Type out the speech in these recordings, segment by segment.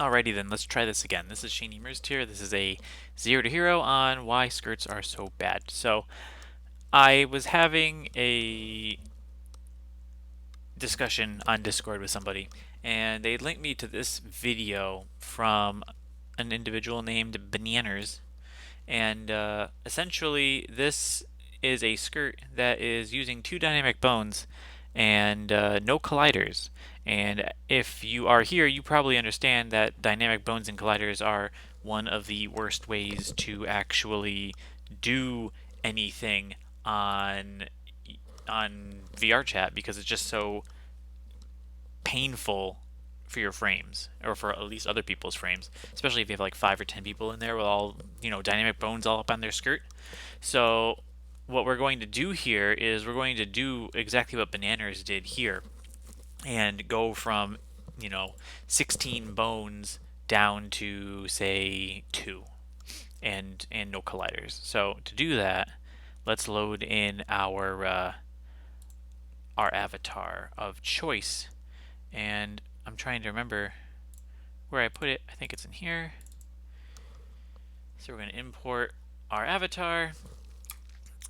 Alrighty then, let's try this again. This is Shane Immersed here. This is a 0 to Hero on why skirts are so bad. So, I was having a discussion on Discord with somebody, and they linked me to this video from an individual named Bananas, and essentially this is a skirt that is using two dynamic bones and no colliders. And if you are here, you probably understand that dynamic bones and colliders are one of the worst ways to actually do anything on VR chat because it's just so painful for your frames or for at least other people's frames, especially if you have like 5 or 10 people in there with all dynamic bones all up on their skirt. So what we're going to do here is we're going to do exactly what Bananas did here and go from 16 bones down to say 2 and no colliders. So to do that, let's load in our avatar of choice, and I'm trying to remember where I put it. I think it's in here. So we're going to import our avatar,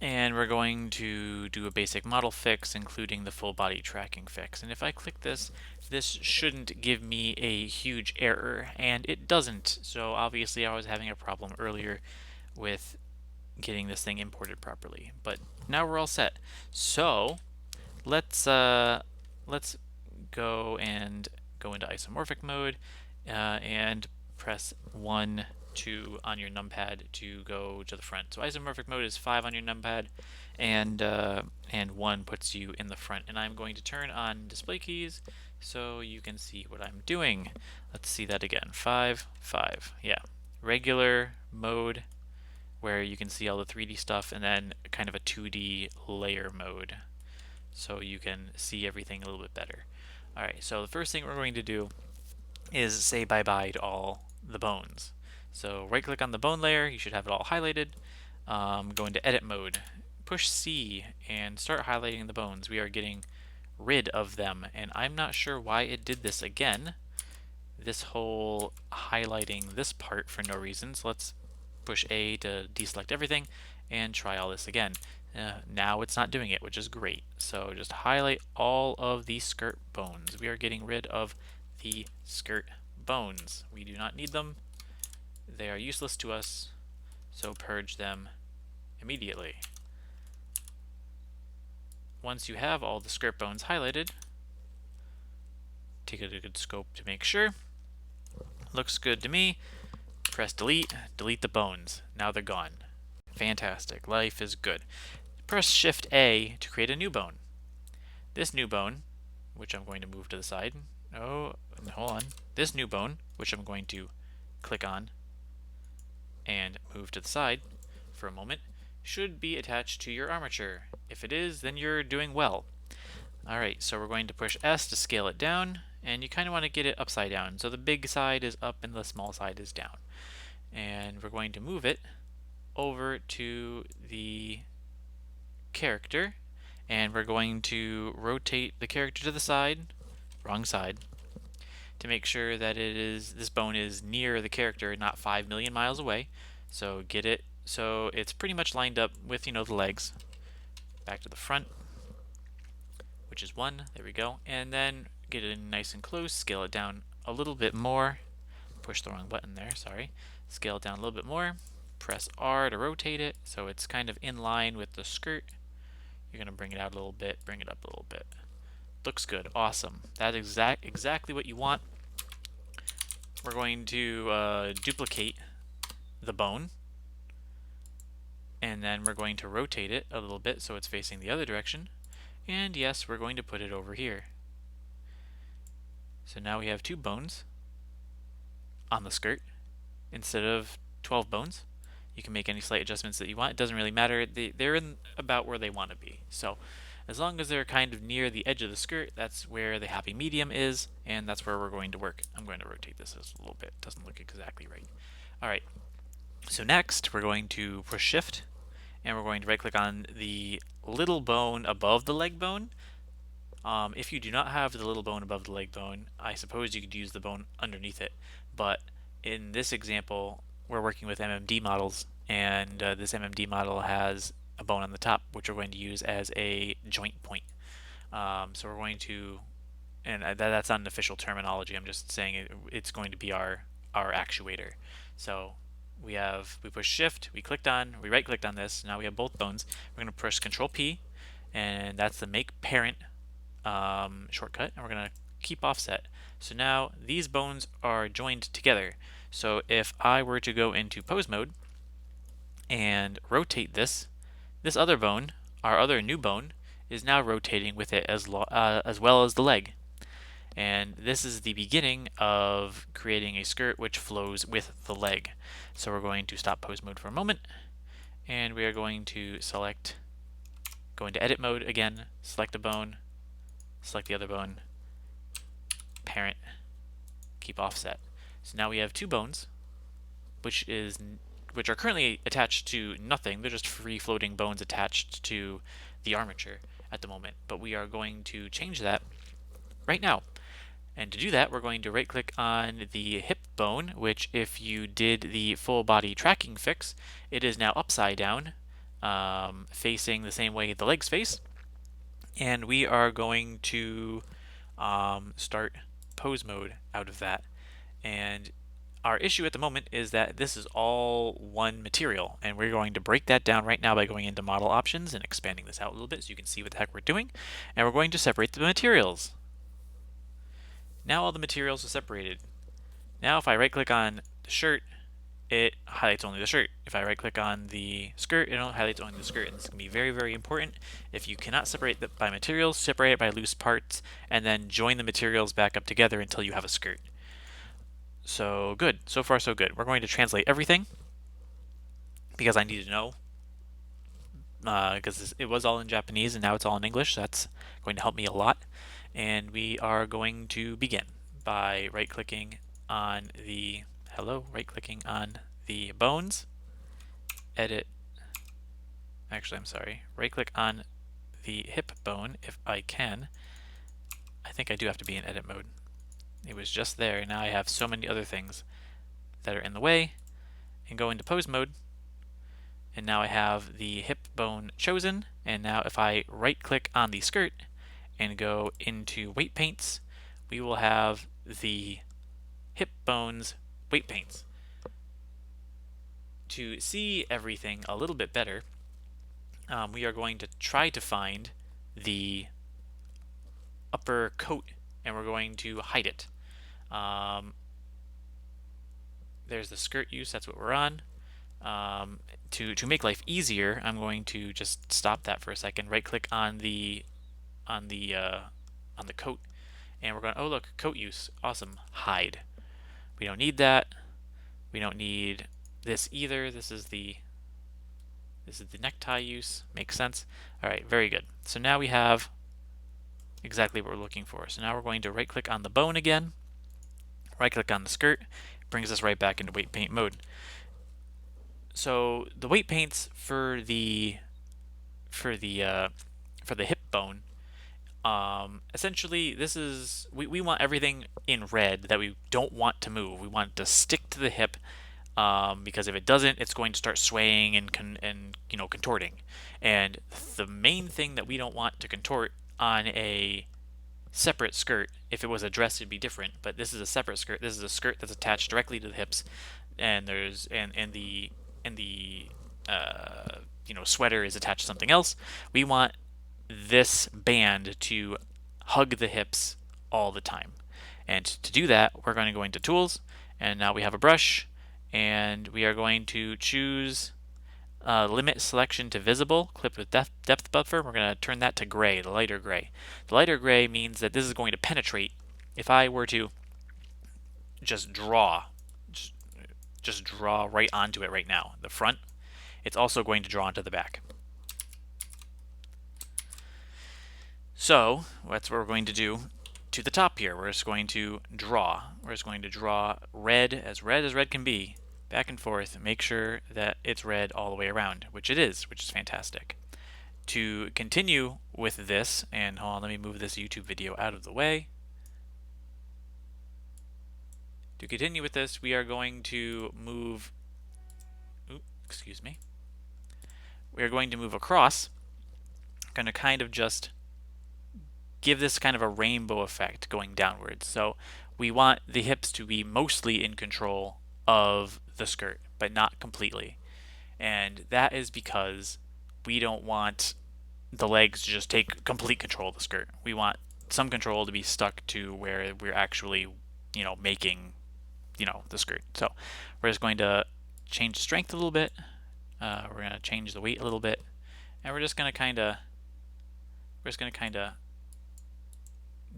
and we're going to do a basic model fix, including the full body tracking fix. And if I click this, this shouldn't give me a huge error, and it doesn't. So obviously I was having a problem earlier with getting this thing imported properly. But now we're all set. So let's go into isomorphic mode and press 1, 2 on your numpad to go to the front. So isomorphic mode is 5 on your numpad, and 1 puts you in the front. And I'm going to turn on display keys so you can see what I'm doing. Let's see that again. 5, 5. Yeah. Regular mode where you can see all the 3D stuff, and then kind of a 2D layer mode so you can see everything a little bit better. Alright, so the first thing we're going to do is say bye-bye to all the bones. So right-click on the bone layer, you should have it all highlighted. Go into edit mode, push C, and start highlighting the bones. We are getting rid of them, and I'm not sure why it did this again. This whole highlighting this part for no reason. So let's push A to deselect everything and try all this again. Now it's not doing it, which is great. So just highlight all of the skirt bones. We are getting rid of the skirt bones. We do not need them. They are useless to us, so purge them immediately. Once you have all the skirt bones highlighted, take a good scope to make sure. Looks good to me. Press delete, delete the bones. Now they're gone. Fantastic. Life is good. Press Shift A to create a new bone. This new bone, which I'm going to move to the side. Oh, hold on. This new bone, which I'm going to click on and move to the side for a moment, should be attached to your armature. If it is, then you're doing well. Alright, so we're going to push S to scale it down, and you kind of want to get it upside down. So the big side is up and the small side is down. And we're going to move it over to the character, and we're going to rotate the character to the side, wrong side, to make sure that this bone is near the character, not 5 million miles away. So get it so it's pretty much lined up with the legs. Back to the front, which is 1. There we go. And then get it in nice and close, scale it down a little bit more. Push the wrong button there, sorry. Scale it down a little bit more. Press R to rotate it so it's kind of in line with the skirt. You're going to bring it out a little bit, bring it up a little bit. Looks good. Awesome. That's exactly what you want. We're going to duplicate the bone, and then we're going to rotate it a little bit so it's facing the other direction. And yes, we're going to put it over here. So now we have 2 bones on the skirt instead of 12 bones. You can make any slight adjustments that you want. It doesn't really matter. They're in about where they want to be. So as long as they're kind of near the edge of the skirt, that's where the happy medium is, and that's where we're going to work. I'm going to rotate this a little bit. It doesn't look exactly right. Alright, so next we're going to push Shift, and we're going to right click on the little bone above the leg bone, If you do not have the little bone above the leg bone, I suppose you could use the bone underneath it. But in this example, we're working with MMD models, and this MMD model has a bone on the top, which we're going to use as a joint point. So we're going to, and that's not an official terminology. I'm just saying it's going to be our actuator. So we push shift, we right clicked on this. Now we have both bones. We're going to push Control P, and that's the make parent shortcut, and we're going to keep offset. So now these bones are joined together. So if I were to go into pose mode and rotate this other bone, our other new bone, is now rotating with it as well as the leg. And this is the beginning of creating a skirt which flows with the leg. So we're going to stop pose mode for a moment, and we are going to go into edit mode again, select a bone, select the other bone, parent, keep offset. So now we have two bones, which are currently attached to nothing. They're just free floating bones attached to the armature at the moment. But we are going to change that right now. And to do that, we're going to right click on the hip bone, which if you did the full body tracking fix, it is now upside down, facing the same way the legs face. And we are going to start pose mode out of that. And our issue at the moment is that this is all one material, and we're going to break that down right now by going into model options and expanding this out a little bit so you can see what the heck we're doing. And we're going to separate the materials. Now all the materials are separated. Now if I right click on the shirt, it highlights only the shirt. If I right click on the skirt, it highlights only the skirt. And this can be very, very important. If you cannot separate it by materials, separate it by loose parts, and then join the materials back up together until you have a skirt. So good. So far, so good. We're going to translate everything because I need to know, because it was all in Japanese and now it's all in English. So that's going to help me a lot. And we are going to begin by right-clicking on the right-clicking on the bones, edit. Actually, I'm sorry. Right-click on the hip bone if I can. I think I do have to be in edit mode. It was just there. Now I have so many other things that are in the way, and go into pose mode. And now I have the hip bone chosen. And now if I right-click on the skirt and go into weight paints, we will have the hip bones weight paints. To see everything a little bit better, we are going to try to find the upper coat, and we're going to hide it. There's the skirt use, that's what we're on. To make life easier, I'm going to just stop that for a second. Right click on the coat, and we're going, oh look, coat use, awesome, hide. We don't need that. We don't need this either. This is the necktie use, makes sense. All right, very good. So now we have exactly what we're looking for. So now we're going to right click on the bone again, right click on the skirt, brings us right back into weight paint mode. So the weight paints for the hip bone, essentially this is, we want everything in red that we don't want to move. We want it to stick to the hip, because if it doesn't, it's going to start swaying and contorting. And the main thing that we don't want to contort on a separate skirt, if it was a dress it'd be different, but this is a separate skirt. This is a skirt that's attached directly to the hips, and there's the sweater is attached to something else. We want this band to hug the hips all the time. And to do that, we're going to go into tools, and now we have a brush, and we are going to choose limit selection to visible, clip with depth buffer. We're going to turn that to gray, the lighter gray. The lighter gray means that this is going to penetrate. If I were to just draw right onto it right now, the front, it's also going to draw onto the back. So that's what we're going to do to the top here. We're just going to draw. We're just going to draw red as red can be, back and forth. Make sure that it's red all the way around, which it is, which is fantastic. to continue with this, and hold on, let me move this YouTube video out of the way. To continue with this, we are going to move, excuse me, we are going to move across. I'm going to kind of just give this kind of a rainbow effect going downwards. So we want the hips to be mostly in control of the skirt, but not completely. And that is because we don't want the legs to just take complete control of the skirt. We want some control to be stuck to where we're actually, making, the skirt. So we're just going to change the strength a little bit. We're going to change the weight a little bit, and we're just going to kind of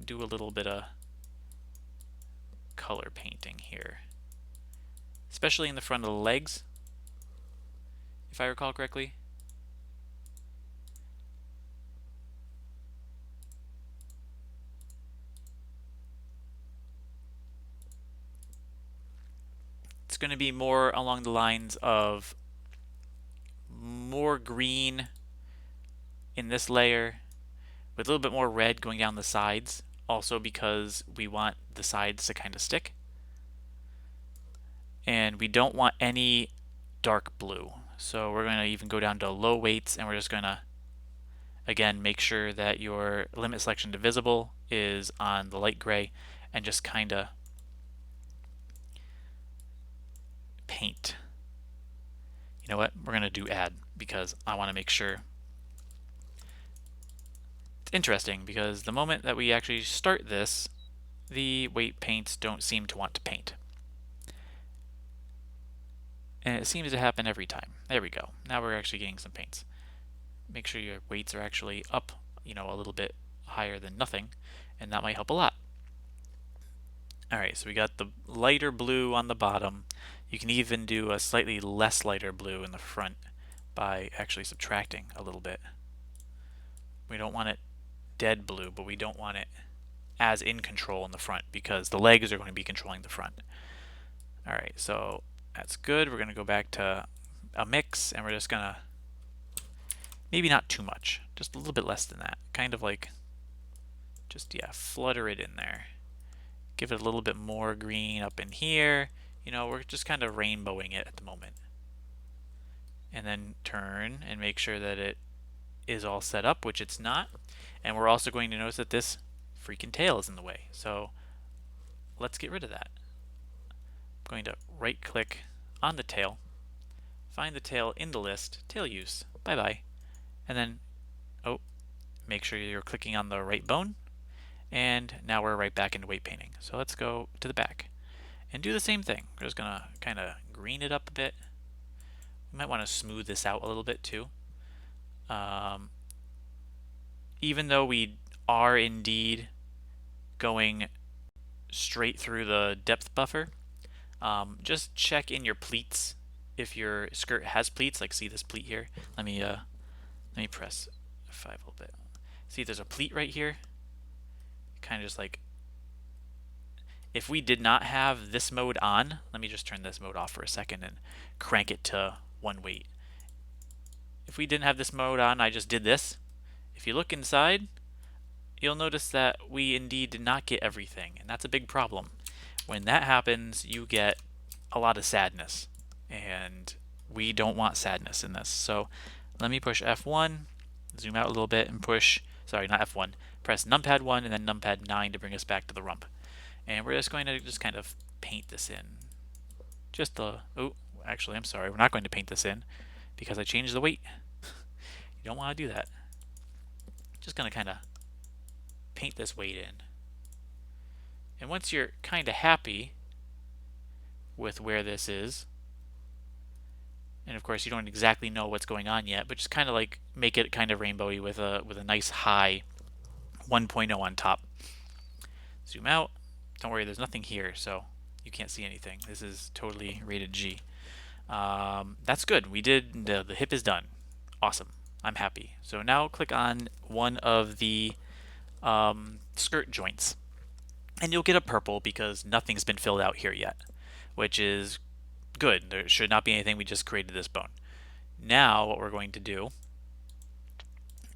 do a little bit of color painting here, especially in the front of the legs, if I recall correctly. It's going to be more along the lines of more green in this layer with a little bit more red going down the sides, also because we want the sides to kind of stick. And we don't want any dark blue. So we're going to even go down to low weights, and we're just going to, again, make sure that your limit selection to visible is on the light gray, and just kind of paint. You know what? We're going to do add, because I want to make sure. It's interesting, because the moment that we actually start this, the weight paints don't seem to want to paint. And it seems to happen every time. There we go. Now we're actually getting some paints. Make sure your weights are actually up, a little bit higher than nothing, and that might help a lot. Alright, so we got the lighter blue on the bottom. You can even do a slightly less lighter blue in the front by actually subtracting a little bit. We don't want it dead blue, but we don't want it as in control in the front, because the legs are going to be controlling the front. Alright, so that's good. We're going to go back to a mix, and we're just going to, maybe not too much, just a little bit less than that. Kind of like, just, flutter it in there. Give it a little bit more green up in here. We're just kind of rainbowing it at the moment. And then turn and make sure that it is all set up, which it's not. And we're also going to notice that this freaking tail is in the way. So let's get rid of that. I'm going to right click on the tail, find the tail in the list, tail use, bye-bye. And then, make sure you're clicking on the right bone. And now we're right back into weight painting. So let's go to the back and do the same thing. We're just going to kind of green it up a bit. We might want to smooth this out a little bit too. Even though we are indeed going straight through the depth buffer, just check in your pleats if your skirt has pleats. Like, see this pleat here? Let me press F5 a little bit. See, there's a pleat right here. Kind of just like, if we did not have this mode on, let me just turn this mode off for a second and crank it to 1 weight. If we didn't have this mode on, I just did this. If you look inside, you'll notice that we indeed did not get everything, and that's a big problem. When that happens, you get a lot of sadness, and we don't want sadness in this. So let me push F1, zoom out a little bit, and push, sorry, not F1, press numpad 1 and then numpad 9 to bring us back to the rump. And we're just going to just kind of paint this in. Just the, actually, I'm sorry, we're not going to paint this in because I changed the weight. You don't want to do that. Just going to kind of paint this weight in. And once you're kind of happy with where this is, and of course you don't exactly know what's going on yet, but just kind of like make it kind of rainbowy with a nice high 1.0 on top. Zoom out. Don't worry, there's nothing here, so you can't see anything. This is totally rated G. That's good. We did, the hip is done. Awesome. I'm happy. So now click on one of the skirt joints, and you'll get a purple because nothing's been filled out here yet, which is good. There should not be anything. We just created this bone. Now what we're going to do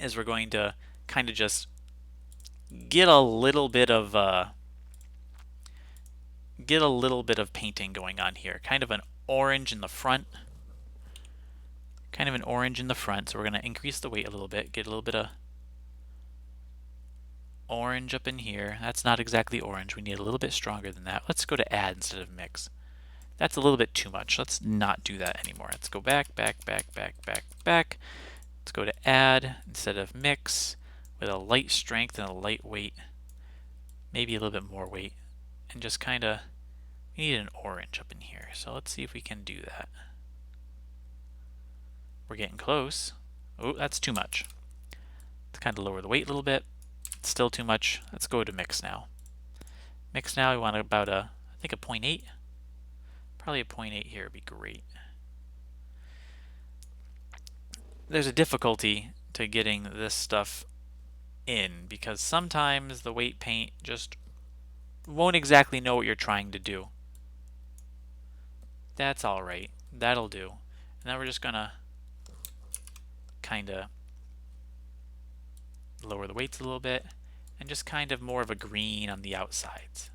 is we're going to kind of just get a little bit of painting going on here. Kind of an orange in the front. Kind of an orange in the front. So we're going to increase the weight a little bit. Get a little bit of orange up in here. That's not exactly orange. We need a little bit stronger than that. Let's go to add instead of mix. That's a little bit too much. Let's not do that anymore. Let's go back. Let's go to add instead of mix with a light strength and a light weight. Maybe a little bit more weight. And just kind of, we need an orange up in here. So let's see if we can do that. We're getting close. Oh, that's too much. Let's kind of lower the weight a little bit. It's still too much. Let's go to mix now. Mix now, we want about I think a 0.8. Probably a 0.8 here would be great. There's a difficulty to getting this stuff in because sometimes the weight paint just won't exactly know what you're trying to do. That's alright. That'll do. And then we're just gonna kind of lower the weights a little bit and just kind of more of a green on the outsides.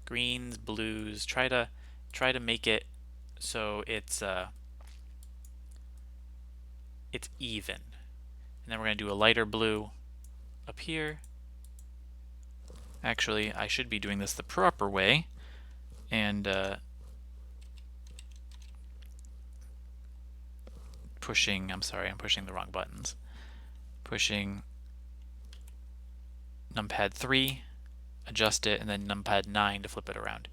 Greens, blues, try to make it so it's even. And then we're going to do a lighter blue up here. Actually, I should be doing this the proper way. And I'm sorry, I'm pushing the wrong buttons. Pushing numpad 3, adjust it, and then numpad 9 to flip it around.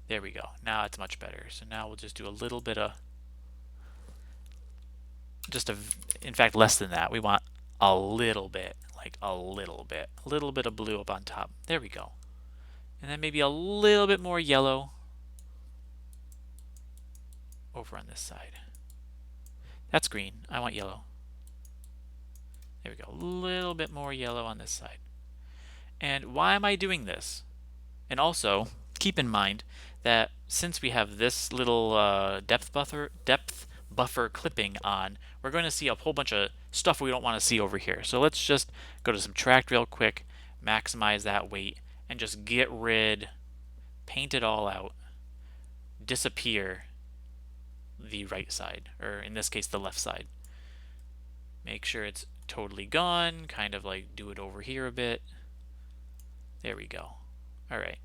There we go. Now it's much better. So now we'll just do a little bit of, in fact, less than that. We want a little bit, like a little bit of blue up on top. There we go. And then maybe a little bit more yellow over on this side. That's green. I want yellow. There we go. A little bit more yellow on this side. And why am I doing this? And also, keep in mind that since we have this little depth buffer clipping on, we're going to see a whole bunch of stuff we don't want to see over here. So let's just go to subtract real quick, maximize that weight, and just get rid, paint it all out, disappear the right side, or in this case the left side. Make sure it's totally gone, kind of like do it over here a bit. There we go. Alright.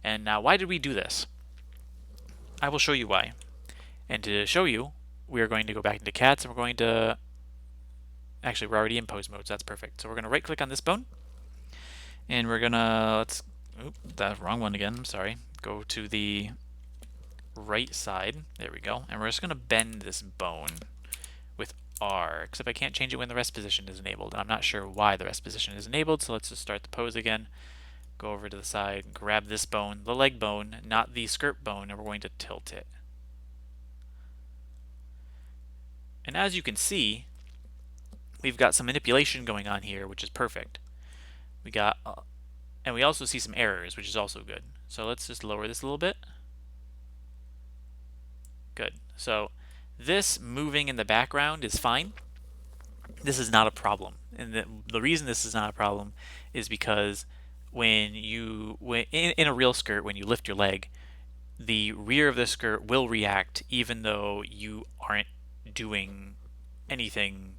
And now why did we do this? I will show you why. And to show you, we are going to go back into cats and we're going to, actually we're already in pose mode, so that's perfect. So we're going to right click on this bone and we're going to, that's wrong one again, I'm sorry. Go to the right side, there we go, and we're just going to bend this bone with R, except I can't change it when the rest position is enabled, and I'm not sure why the rest position is enabled, so let's just start the pose again. Go over to the side, grab this bone, the leg bone, not the skirt bone, and we're going to tilt it. And as you can see, we've got some manipulation going on here, which is perfect. We got, and we also see some errors, which is also good. So let's just lower this a little bit. Good. So this moving in the background is fine. This is not a problem. And the reason this is not a problem is because when in a real skirt, when you lift your leg, the rear of the skirt will react even though you aren't doing anything,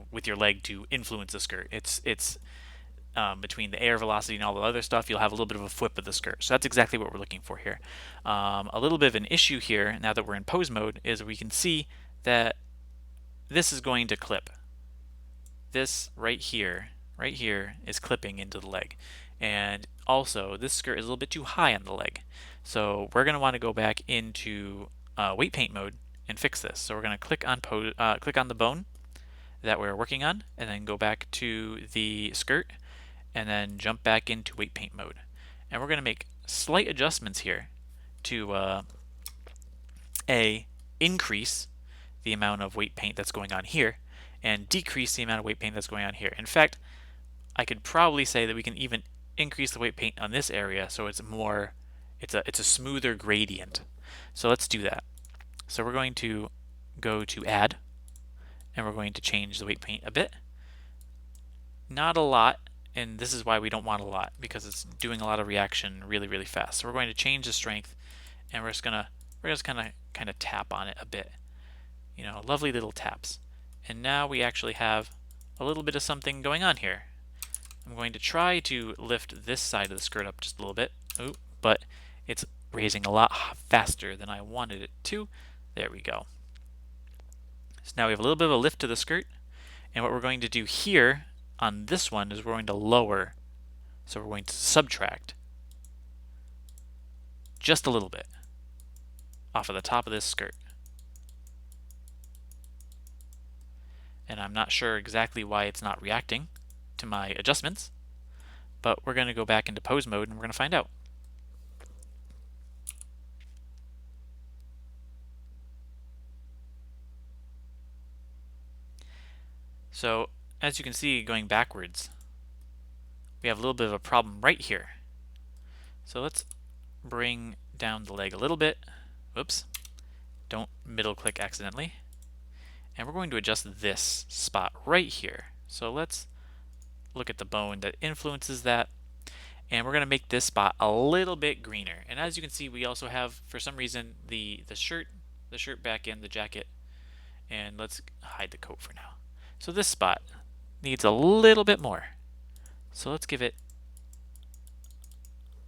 with your leg to influence the skirt. It's between the air velocity and all the other stuff, you'll have a little bit of a flip of the skirt. So that's exactly what we're looking for here. A little bit of an issue here, now that we're in pose mode, is we can see that this is going to clip. This right here is clipping into the leg. And also, this skirt is a little bit too high on the leg. So we're going to want to go back into weight paint mode and fix this. So we're going to click on the bone that we're working on, and then go back to the skirt, and then jump back into weight paint mode. And we're going to make slight adjustments here to increase the amount of weight paint that's going on here, and decrease the amount of weight paint that's going on here. In fact, I could probably say that we can even increase the weight paint on this area so it's more, it's a smoother gradient. So let's do that. So we're going to go to add, and we're going to change the weight paint a bit. Not a lot, and this is why we don't want a lot, because it's doing a lot of reaction really, really fast. So we're going to change the strength, and we're just kind of tap on it a bit. You know, lovely little taps. And now we actually have a little bit of something going on here. I'm going to try to lift this side of the skirt up just a little bit. Ooh, but it's raising a lot faster than I wanted it to. There we go. So now we have a little bit of a lift to the skirt. And what we're going to do here on this one is we're going to lower. So we're going to subtract just a little bit off of the top of this skirt. And I'm not sure exactly why it's not reacting to my adjustments, but we're going to go back into pose mode and we're going to find out. So as you can see, going backwards, we have a little bit of a problem right here. So let's bring down the leg a little bit. Whoops. Don't middle click accidentally. And we're going to adjust this spot right here. So let's look at the bone that influences that. And we're going to make this spot a little bit greener. And as you can see, we also have, for some reason, the shirt back in, the jacket. And let's hide the coat for now. So this spot needs a little bit more. So let's give it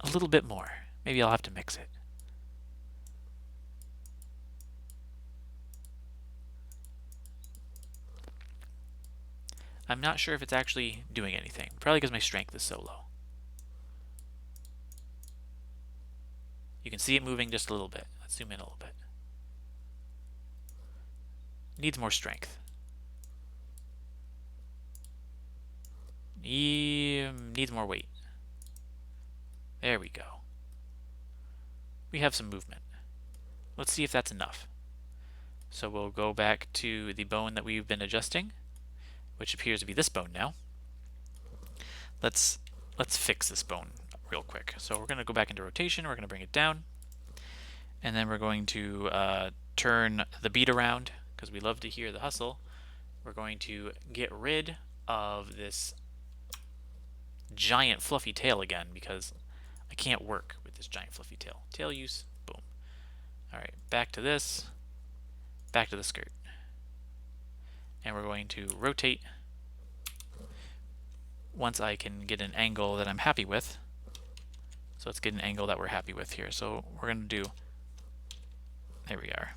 a little bit more. Maybe I'll have to mix it. I'm not sure if it's actually doing anything. Probably because my strength is so low. You can see it moving just a little bit. Let's zoom in a little bit. Needs more strength. Needs more weight. There we go. We have some movement. Let's see if that's enough. So we'll go back to the bone that we've been adjusting, which appears to be this bone now. Let's fix this bone real quick. So we're going to go back into rotation. We're going to bring it down. And then we're going to turn the beat around, because we love to hear the hustle. We're going to get rid of this giant fluffy tail again, because I can't work with this giant fluffy tail. Tail use, boom. Alright, back to this, back to the skirt. And we're going to rotate once I can get an angle that I'm happy with. So let's get an angle that we're happy with here. So we're going to do, there we are,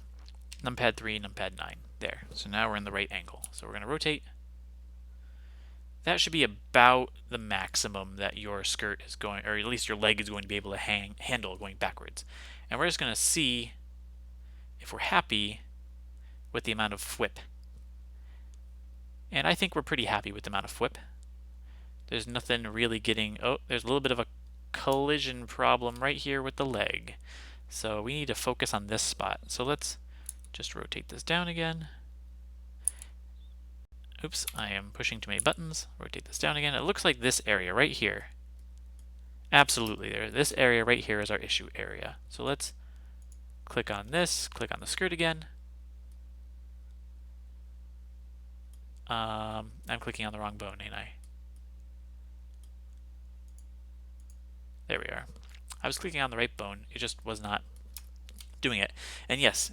numpad 3, numpad 9. There. So now we're in the right angle. So we're going to rotate. That should be about the maximum that your skirt is going, or at least your leg is going to be able to handle going backwards. And we're just going to see if we're happy with the amount of whip. And I think we're pretty happy with the amount of whip. There's nothing really getting, oh, there's a little bit of a collision problem right here with the leg. So we need to focus on this spot. So let's just rotate this down again. Oops, I am pushing too many buttons. Rotate this down again. It looks like this area right here. Absolutely there. This area right here is our issue area. So let's click on this, click on the skirt again. I'm clicking on the wrong bone, ain't I? There we are. I was clicking on the right bone. It just was not doing it. And yes,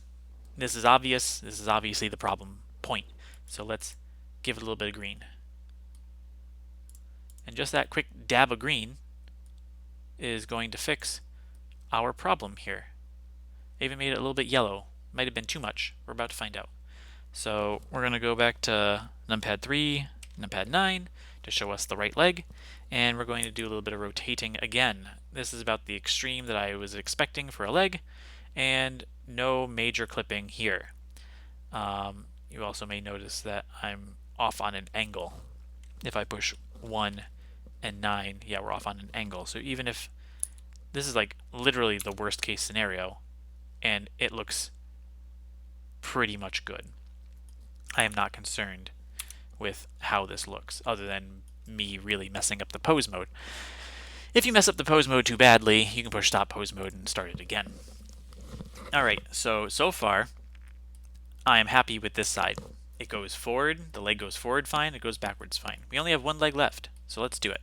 this is obvious. This is obviously the problem point. So let's give it a little bit of green. And just that quick dab of green is going to fix our problem here. I even made it a little bit yellow. Might have been too much. We're about to find out. So we're going to go back to numpad 3, numpad 9 to show us the right leg. And we're going to do a little bit of rotating again. This is about the extreme that I was expecting for a leg. And no major clipping here. You also may notice that I'm off on an angle. If I push 1 and 9, yeah, we're off on an angle. So even if this is like literally the worst case scenario, and it looks pretty much good, I am not concerned with how this looks, other than me really messing up the pose mode. If you mess up the pose mode too badly, you can push stop pose mode and start it again. Alright, so far, I am happy with this side. It goes forward, the leg goes forward fine, it goes backwards fine. We only have one leg left, so let's do it.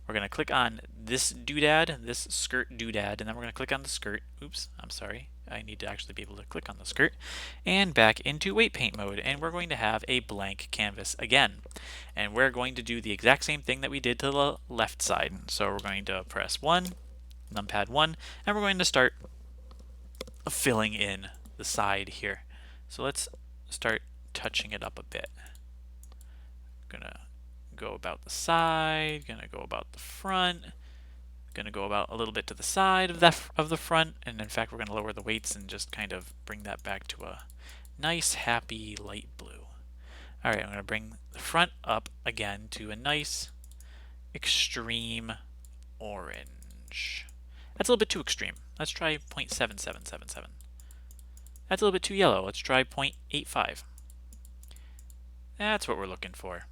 We're going to click on this doodad, this skirt doodad, and then we're going to click on the skirt. Oops, I'm sorry. I need to actually be able to click on the skirt. And back into weight paint mode, and we're going to have a blank canvas again. And we're going to do the exact same thing that we did to the left side. So we're going to press 1, numpad 1, and we're going to start filling in the side here. So let's start touching it up a bit. Gonna go about the side, gonna go about the front, gonna go about a little bit to the side of the front, and in fact we're gonna lower the weights and just kind of bring that back to a nice happy light blue. Alright, I'm gonna bring the front up again to a nice extreme orange. That's a little bit too extreme. Let's try 0.7777. That's a little bit too yellow. Let's try 0.85. That's what we're looking for.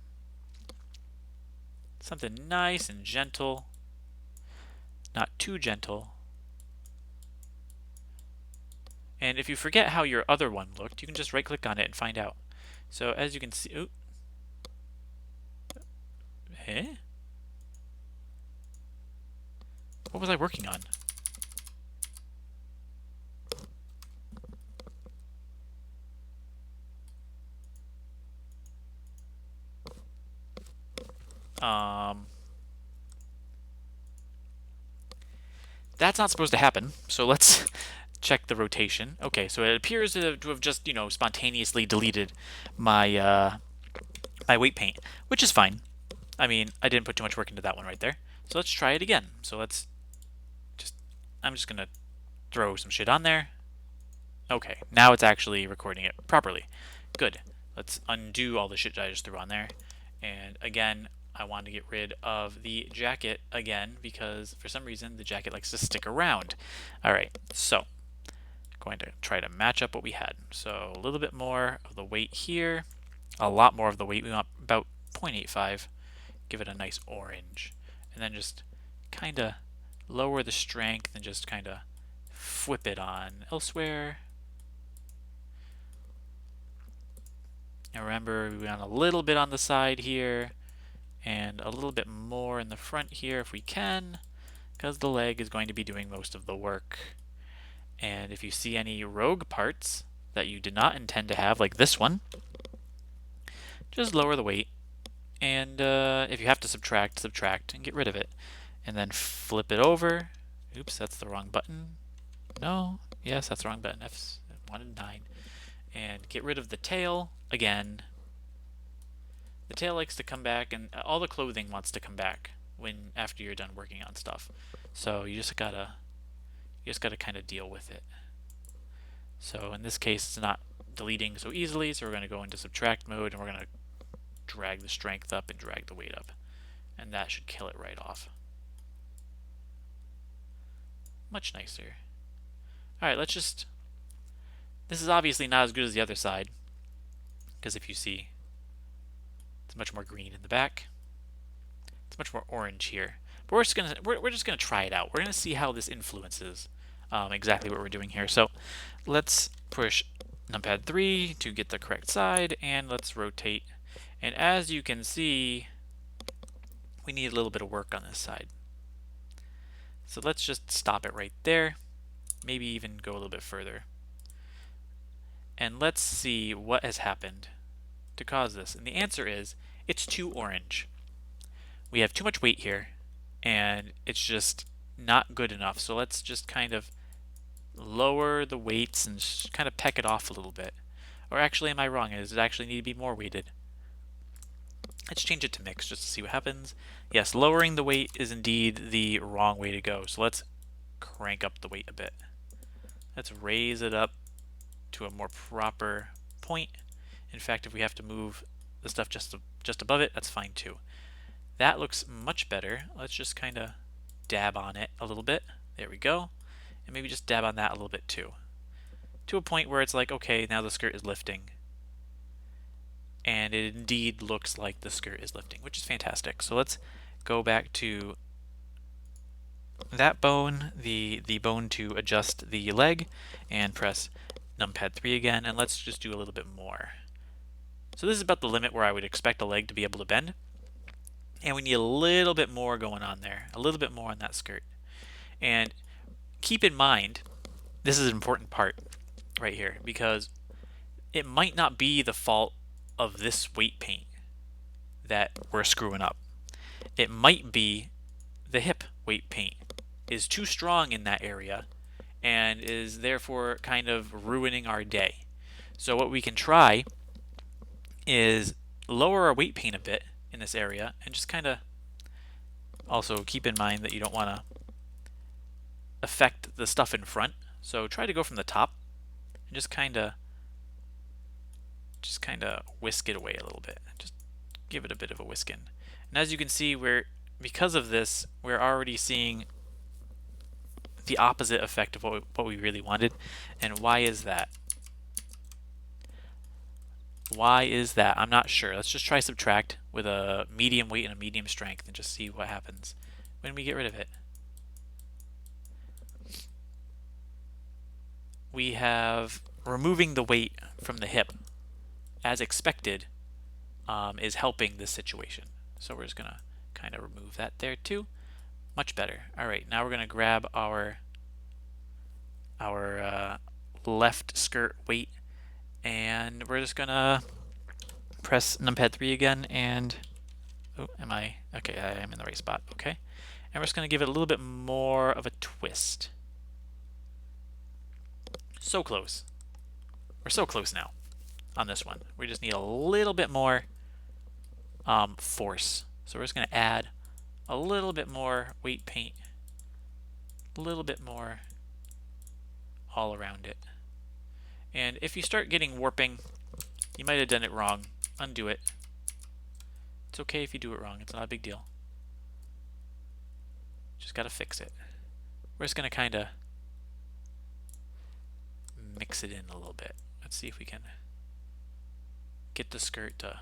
Something nice and gentle. Not too gentle. And if you forget how your other one looked, you can just right click on it and find out. So as you can see, ooh. Eh? What was I working on? That's not supposed to happen. So let's check the rotation. Okay, so it appears to have just, spontaneously deleted my my weight paint, which is fine. I mean, I didn't put too much work into that one right there. So let's try it again. So I'm just gonna throw some shit on there. Okay, now it's actually recording it properly. Good. Let's undo all the shit that I just threw on there. And again, I want to get rid of the jacket again because for some reason the jacket likes to stick around. Alright, so I'm going to try to match up what we had. So a little bit more of the weight here, a lot more of the weight. We want about 0.85. Give it a nice orange. And then just kind of lower the strength and just kind of flip it on elsewhere. And remember, we want a little bit on the side here and a little bit more in the front here if we can, because the leg is going to be doing most of the work. And if you see any rogue parts that you did not intend to have, like this one, just lower the weight. And if you have to subtract and get rid of it. And then flip it over. Oops, that's the wrong button. No, yes, that's the wrong button. F1 and 9. And get rid of the tail again. The tail likes to come back, and all the clothing wants to come back after you're done working on stuff. So you just gotta kind of deal with it. So in this case, it's not deleting so easily. So we're going to go into subtract mode, and we're going to drag the strength up and drag the weight up, and that should kill it right off. Much nicer. All right, let's just. This is obviously not as good as the other side, because if you see, it's much more green in the back. It's much more orange here. But we're just gonna try it out. We're gonna see how this influences exactly what we're doing here. So let's push numpad 3 to get the correct side, and let's rotate. And as you can see, we need a little bit of work on this side. So let's just stop it right there. Maybe even go a little bit further. And let's see what has happened to cause this. And the answer is, it's too orange. We have too much weight here, and it's just not good enough. So let's just kind of lower the weights and kind of peck it off a little bit. Or actually, am I wrong? Does it actually need to be more weighted? Let's change it to mix just to see what happens. Yes, lowering the weight is indeed the wrong way to go. So let's crank up the weight a bit. Let's raise it up to a more proper point. In fact, if we have to move the stuff just above it, that's fine too. That looks much better. Let's just kind of dab on it a little bit. There we go. And maybe just dab on that a little bit too. To a point where it's like, okay, now the skirt is lifting. And it indeed looks like the skirt is lifting, which is fantastic. So let's go back to that bone, the bone to adjust the leg, and press numpad 3 again, and let's just do a little bit more. So this is about the limit where I would expect a leg to be able to bend. And we need a little bit more going on there, a little bit more on that skirt. And keep in mind, this is an important part right here, because it might not be the fault of this weight paint that we're screwing up. It might be the hip weight paint is too strong in that area and is therefore kind of ruining our day. So what we can try is lower our weight paint a bit in this area and just kind of also keep in mind that you don't want to affect the stuff in front. So try to go from the top and just kind of whisk it away a little bit. Just give it a bit of a whiskin. And as you can see, because of this, we're already seeing the opposite effect of what we really wanted. And why is that? Why is that? I'm not sure. Let's just try subtract with a medium weight and a medium strength and just see what happens when we get rid of it. We have removing the weight from the hip as expected is helping this situation. So we're just going to kind of remove that there too. Much better. All right, now we're going to grab our left skirt weight, and we're just going to press numpad 3 again, and okay, I am in the right spot. Okay. And we're just going to give it a little bit more of a twist. So close. We're so close now on this one. We just need a little bit more force. So we're just going to add a little bit more weight paint, a little bit more all around it. And if you start getting warping, you might have done it wrong. Undo it. It's okay if you do it wrong. It's not a big deal. Just got to fix it. We're just going to kind of mix it in a little bit. Let's see if we can get the skirt to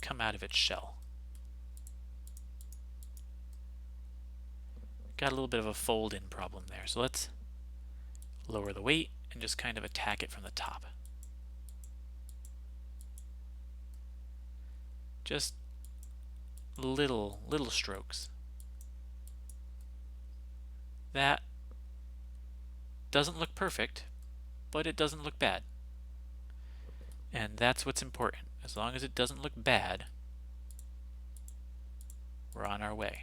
come out of its shell. Got a little bit of a fold-in problem there. So let's lower the weight and just kind of attack it from the top. Just little strokes. That doesn't look perfect, but it doesn't look bad. And that's what's important. As long as it doesn't look bad, we're on our way.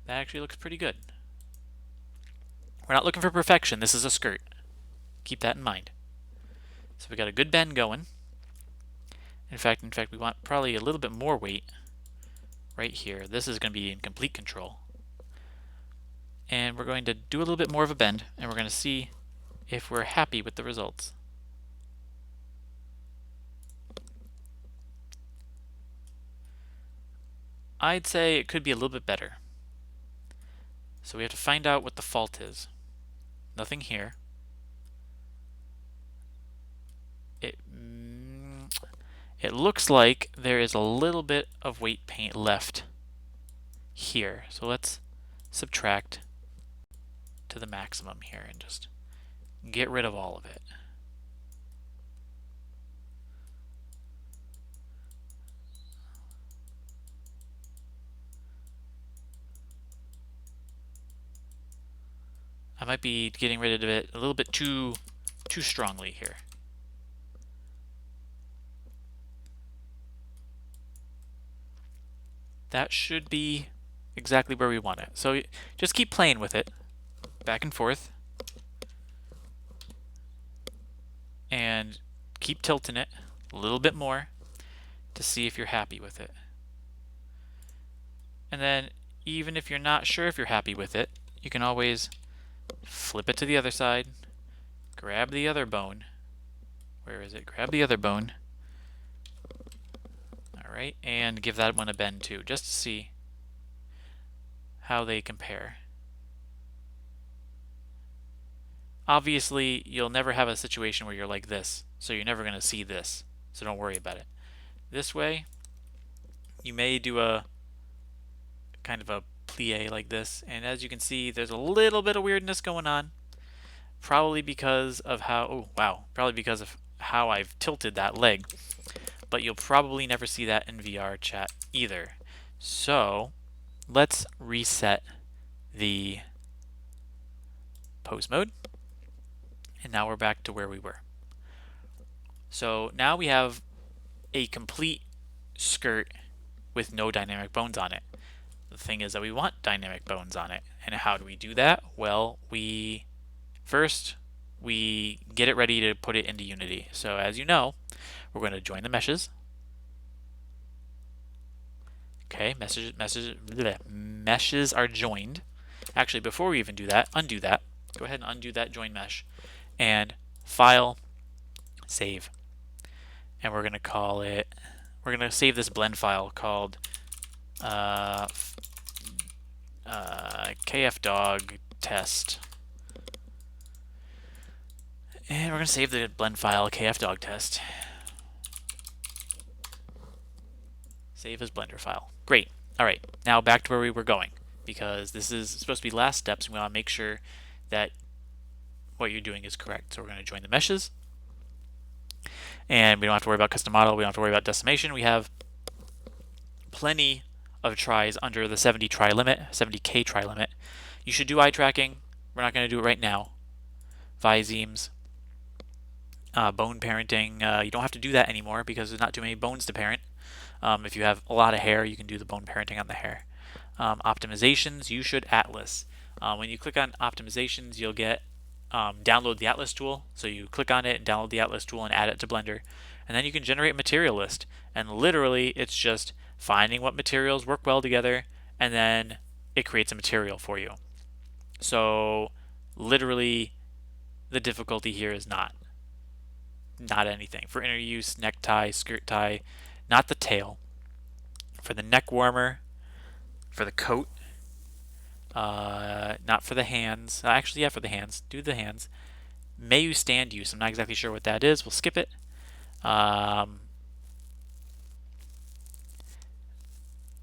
That actually looks pretty good. We're not looking for perfection. This is a skirt. Keep that in mind. So we got a good bend going. In fact, we want probably a little bit more weight right here. This is going to be in complete control. And we're going to do a little bit more of a bend, and we're going to see if we're happy with the results. I'd say it could be a little bit better. So we have to find out what the fault is. Nothing here. It looks like there is a little bit of weight paint left here. So let's subtract to the maximum here and just get rid of all of it. I might be getting rid of it a little bit too strongly here. That should be exactly where we want it. So just keep playing with it, back and forth, and keep tilting it a little bit more to see if you're happy with it. And then even if you're not sure if you're happy with it, you can always flip it to the other side, grab the other bone. Where is it? Grab the other bone. Alright, and give that one a bend too, just to see how they compare. Obviously, you'll never have a situation where you're like this, so you're never going to see this, so don't worry about it. This way, you may do a kind of a plie like this, and as you can see, there's a little bit of weirdness going on, probably because of how, probably because of how I've tilted that leg, but you'll probably never see that in VR chat either. So let's reset the pose mode, and now we're back to where we were. So now we have a complete skirt with no dynamic bones on it. The thing is that we want dynamic bones on it. And how do we do that? Well, first we get it ready to put it into Unity. So as you know, we're going to join the meshes. Okay, meshes are joined. Actually, before we even do that, undo that. Go ahead and undo that join mesh. And File, Save. And we're going to call it, we're going to save this blend file called kfdog test. And we're going to save the blend file kfdog test. Save as blender file. Great. All right, now back to where we were going, because this is supposed to be last steps, and we want to make sure that what you're doing is correct. So we're going to join the meshes, and we don't have to worry about custom model. We don't have to worry about decimation. We have plenty of tries under the 70 try limit, 70k try limit. You should do eye tracking. We're not going to do it right now. Visemes, bone parenting. You don't have to do that anymore because there's not too many bones to parent. If you have a lot of hair, you can do the bone parenting on the hair. Optimizations, you should Atlas. When you click on optimizations, you'll get download the Atlas tool. So you click on it and download the Atlas tool and add it to Blender. And then you can generate a material list. And literally, it's just finding what materials work well together, and then it creates a material for you. So literally, the difficulty here is not anything. For inner use, necktie, skirt tie, not the tail. For the neck warmer, for the coat, not for the hands. Actually, yeah, for the hands. Do the hands. Mayu stand use. I'm not exactly sure what that is. We'll skip it.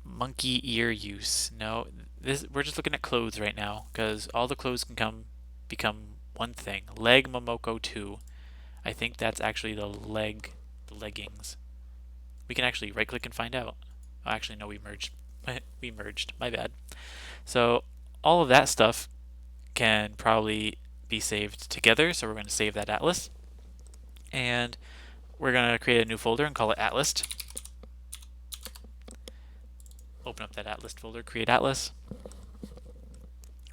Monkey ear use. No, we're just looking at clothes right now because all the clothes can become one thing. Leg Momoko 2. I think that's actually the leggings. We can actually right click and find out. Oh, actually, no, we merged. We merged. My bad. So all of that stuff can probably be saved together. So we're going to save that Atlas. And we're going to create a new folder and call it Atlas. Open up that Atlas folder, create Atlas.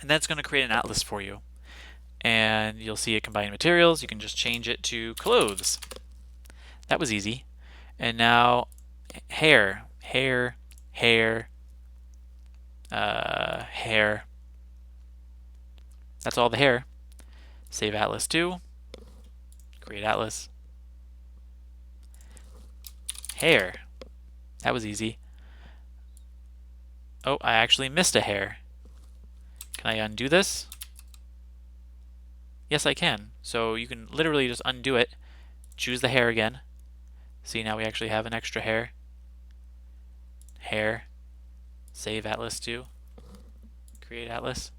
And that's going to create an Atlas for you. And you'll see it combine materials. You can just change it to clothes. That was easy. And now hair. That's all the hair. Save Atlas 2. Create Atlas. Hair. That was easy. Oh, I actually missed a hair. Can I undo this? Yes, I can. So you can literally just undo it, choose the hair again. See, now we actually have an extra hair. Hair. Save Atlas 2. Create Atlas.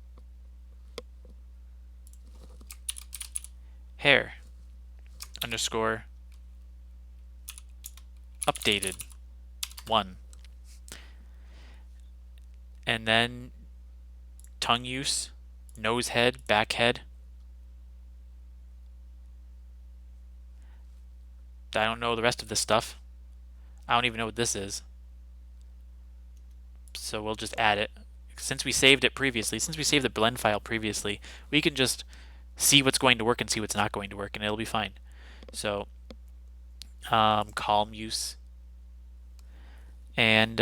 Hair. Underscore. Updated. 1. And then tongue use, nose head, back head. I don't know the rest of this stuff. I don't even know what this is. So we'll just add it. Since we saved it previously, since we saved the blend file previously, we can just see what's going to work and see what's not going to work, and it'll be fine. So calm use. And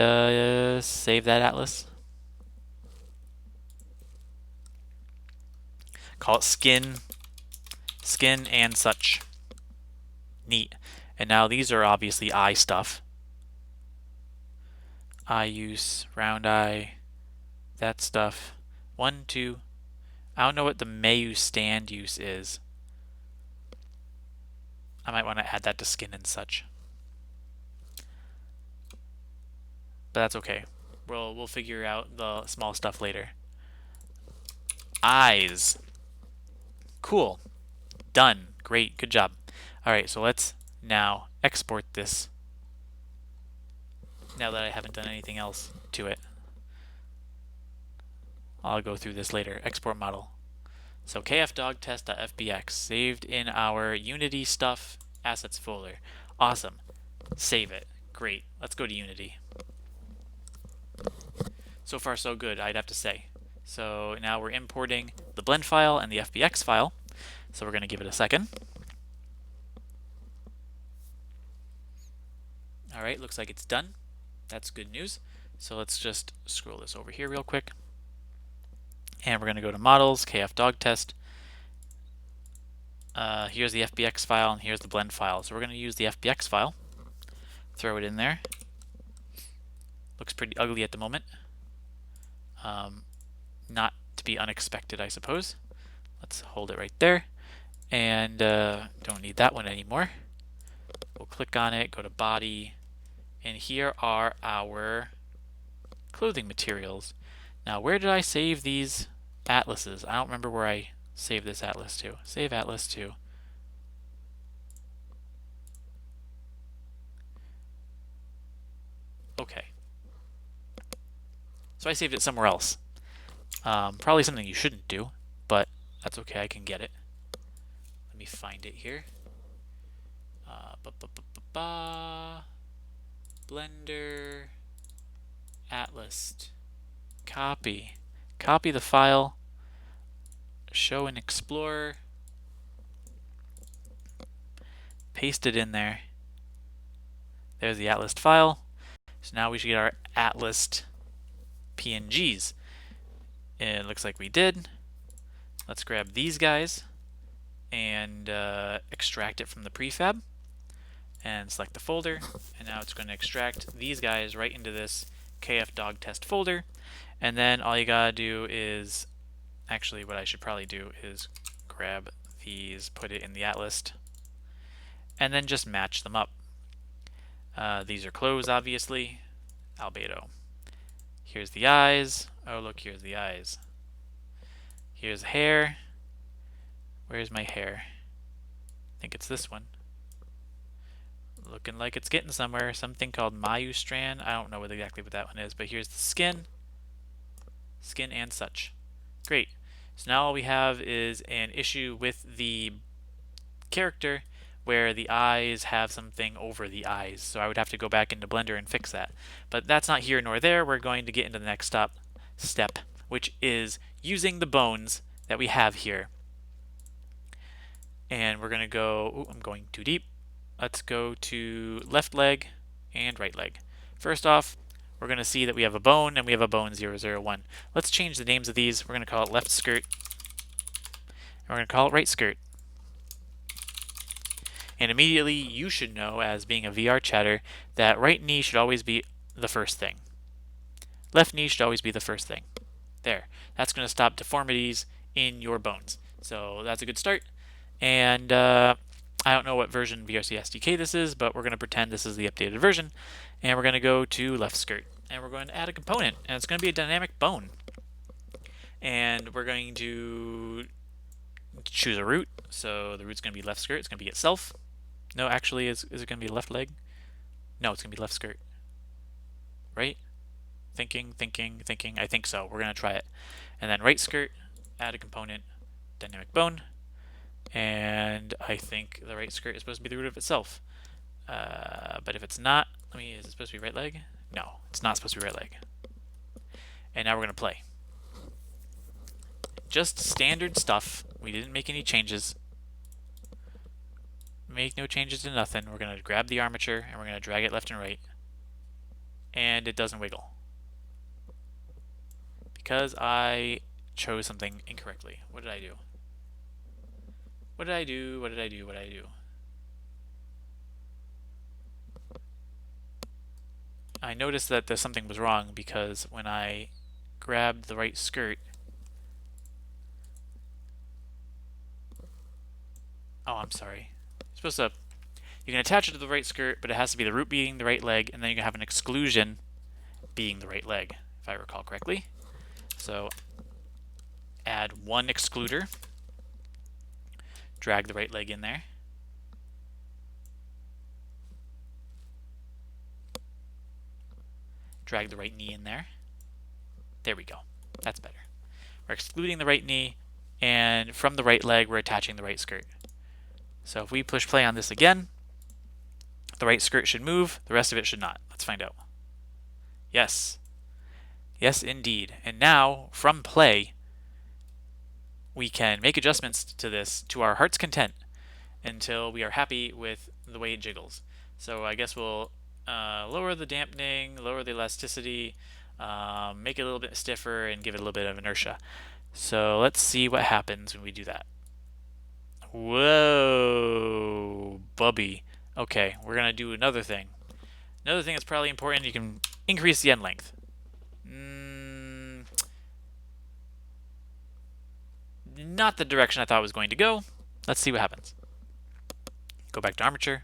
save that Atlas. Call it skin and such. Neat. And now these are obviously eye stuff. Eye use, round eye, that stuff. 1, 2. I don't know what the Mayu stand use is. I might want to add that to skin and such. But that's okay. We'll figure out the small stuff later. Eyes. Cool. Done. Great. Good job. Alright, so let's now export this now that I haven't done anything else to it. I'll go through this later. Export model. So kfdogtest.fbx saved in our Unity stuff assets folder. Awesome. Save it. Great. Let's go to Unity. So far so good, I'd have to say. So now we're importing the blend file and the FBX file. So we're going to give it a second. Alright, looks like it's done. That's good news. So let's just scroll this over here real quick. And we're going to go to Models, kfdogtest. Here's the FBX file, and here's the blend file. So we're going to use the FBX file. Throw it in there. Looks pretty ugly at the moment. Not to be unexpected, I suppose. Let's hold it right there. And don't need that one anymore. We'll click on it, go to body, and here are our clothing materials. Now, where did I save these atlases? I don't remember where I saved this atlas to. Save atlas to. Okay. So I saved it somewhere else. Probably something you shouldn't do, but that's okay, I can get it. Let me find it here. Blender, Atlas, copy. Copy the file, show in Explorer, paste it in there. There's the Atlas file. So now we should get our Atlas PNGs. And it looks like we did. Let's grab these guys and extract it from the prefab. And select the folder, and now it's going to extract these guys right into this kfdogtest folder. And then all you gotta do is, actually what I should probably do is grab these, put it in the atlas, and then just match them up. These are clothes, obviously. Albedo. Here's the eyes. Oh, look, here's the eyes. Here's hair. Where's my hair? I think it's this one. Looking like it's getting somewhere. Something called Mayu strand. I don't know exactly what that one is, but here's the skin. Skin and such. Great. So now all we have is an issue with the character where the eyes have something over the eyes. So I would have to go back into Blender and fix that. But that's not here nor there. We're going to get into the next step, which is using the bones that we have here. And we're going to go, ooh, I'm going too deep. Let's go to left leg and right leg. First off, we're going to see that we have a bone and we have a bone 001. Let's change the names of these. We're going to call it left skirt. And we're going to call it right skirt. And immediately you should know, as being a VR chatter, that right knee should always be the first thing. Left knee should always be the first thing. There. That's going to stop deformities in your bones. So that's a good start. And I don't know what version VRC SDK this is, but we're going to pretend this is the updated version. And we're going to go to left skirt. And we're going to add a component. And it's going to be a dynamic bone. And we're going to choose a root. So the root's going to be left skirt. It's going to be itself. No, actually, is it going to be left leg? No, it's going to be left skirt. Right? Thinking. I think so. We're going to try it. And then right skirt, add a component, dynamic bone. And I think the right skirt is supposed to be the root of itself. But if it's not, is it supposed to be right leg? No, it's not supposed to be right leg. And now we're going to play. Just standard stuff. We didn't make any changes. Make no changes to nothing. We're going to grab the armature and we're going to drag it left and right. And it doesn't wiggle. Because I chose something incorrectly. What did I do? What did I do? I noticed that something was wrong because when I grabbed the right skirt... Oh, I'm sorry. You're supposed to... You can attach it to the right skirt, but it has to be the root being the right leg, and then you can have an exclusion being the right leg, if I recall correctly. So, add one excluder. Drag the right leg in there. Drag the right knee in there. There we go. That's better. We're excluding the right knee, and from the right leg, we're attaching the right skirt. So if we push play on this again, the right skirt should move, the rest of it should not. Let's find out. Yes. Yes, indeed. And now, from play, we can make adjustments to this to our heart's content until we are happy with the way it jiggles. So I guess we'll lower the dampening, lower the elasticity, make it a little bit stiffer, and give it a little bit of inertia. So let's see what happens when we do that. Whoa, bubby. Okay, we're going to do another thing. Another thing that's probably important, you can increase the end length. Not the direction I thought it was going to go. Let's see what happens. Go back to armature.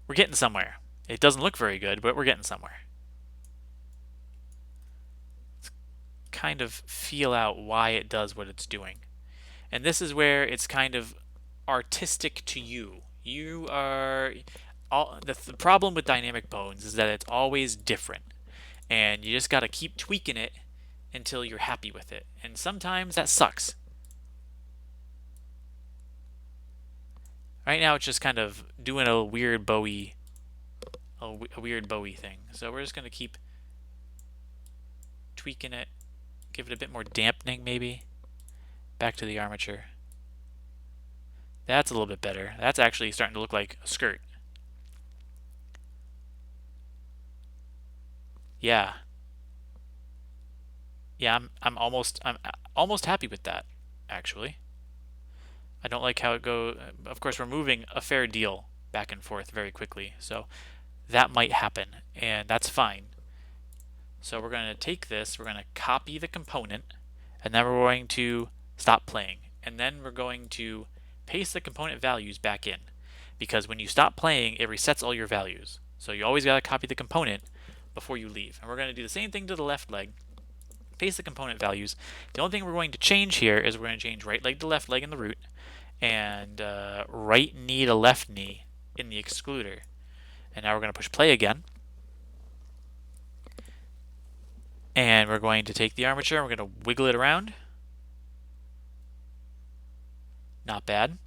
We're getting somewhere. It doesn't look very good, but we're getting somewhere. Let's kind of feel out why it does what it's doing. And this is where it's kind of artistic to you. You are... the problem with dynamic bones is that it's always different. And you just got to keep tweaking it until you're happy with it. And sometimes that sucks. Right now it's just kind of doing a weird Bowie thing. So we're just going to keep tweaking it, give it a bit more dampening maybe. Back to the armature. That's a little bit better. That's actually starting to look like a skirt. Yeah. Yeah, I'm almost happy with that, actually. I don't like how it goes. Of course, we're moving a fair deal back and forth very quickly, so that might happen, and that's fine. So we're going to take this, we're going to copy the component, and then we're going to stop playing. And then we're going to paste the component values back in, because when you stop playing, it resets all your values. So you always got to copy the component before you leave. And we're going to do the same thing to the left leg. Paste the component values. The only thing we're going to change here is we're going to change right leg to left leg in the root, and right knee to left knee in the excluder. And now we're going to push play again. And we're going to take the armature and we're going to wiggle it around. Not bad.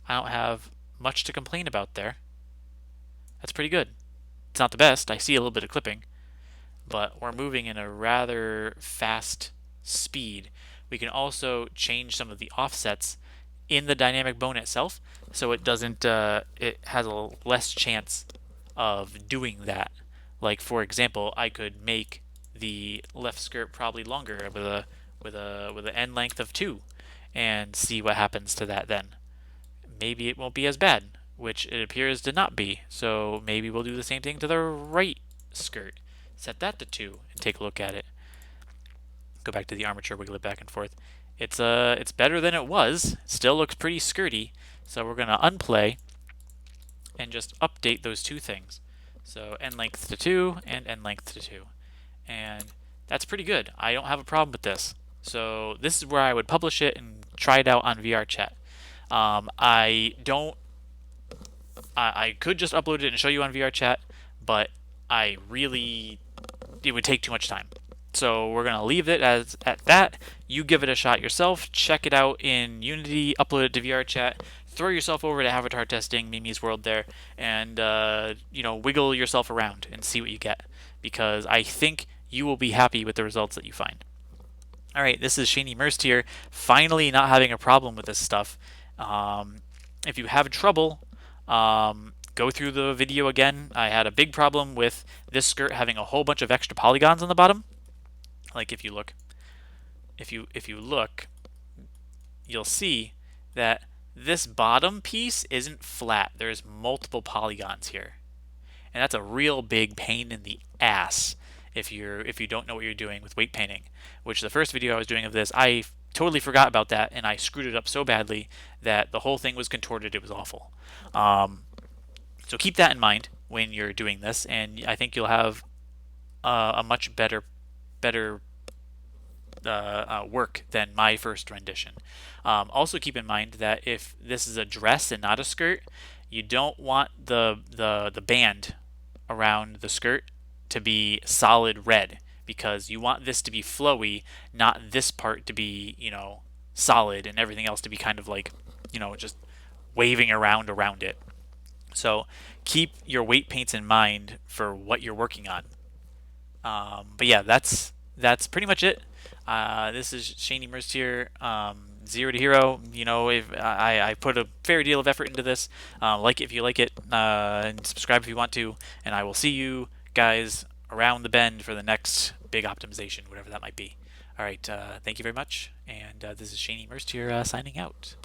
I don't have much to complain about there. That's pretty good. It's not the best. I see a little bit of clipping, but we're moving in a rather fast speed. We can also change some of the offsets in the dynamic bone itself, so it doesn't. It has a less chance of doing that. Like for example, I could make the left skirt probably longer with an end length of 2, and see what happens to that then. Maybe it won't be as bad, which it appears to not be. So maybe we'll do the same thing to the right skirt. Set that to 2 and take a look at it. Go back to the armature, wiggle it back and forth. It's better than it was. Still looks pretty skirty. So we're gonna unplay and just update those 2 things. So end length to 2 and end length to 2. And that's pretty good. I don't have a problem with this. So this is where I would publish it and try it out on VRChat. I could just upload it and show you on VRChat, but it would take too much time. So we're going to leave it at that. You give it a shot yourself. Check it out in Unity. Upload it to VRChat. Throw yourself over to avatar testing, Mimi's World there, and wiggle yourself around and see what you get, because I think you will be happy with the results that you find. All right, this is Shane Immersed here, finally not having a problem with this stuff. If you have trouble, go through the video again. I had a big problem with this skirt having a whole bunch of extra polygons on the bottom. Like if you look, you'll see that this bottom piece isn't flat. There's multiple polygons here, and that's a real big pain in the ass if you don't know what you're doing with weight painting. Which the first video I was doing of this, I totally forgot about that, and I screwed it up so badly that the whole thing was contorted. It was awful. So keep that in mind when you're doing this, and I think you'll have a much better work than my first rendition. Also keep in mind that if this is a dress and not a skirt, You don't want the band around the skirt to be solid red because you want this to be flowy, not this part to be, solid and everything else to be kind of like, just waving around it. So keep your weight paints in mind for what you're working on. But yeah, that's pretty much it. This is Shane Immersed here. Zero to hero. If I put a fair deal of effort into this. Like it if you like it, and subscribe if you want to. And I will see you guys around the bend for the next big optimization, whatever that might be. All right. Thank you very much. And this is Shane Immersed here, signing out.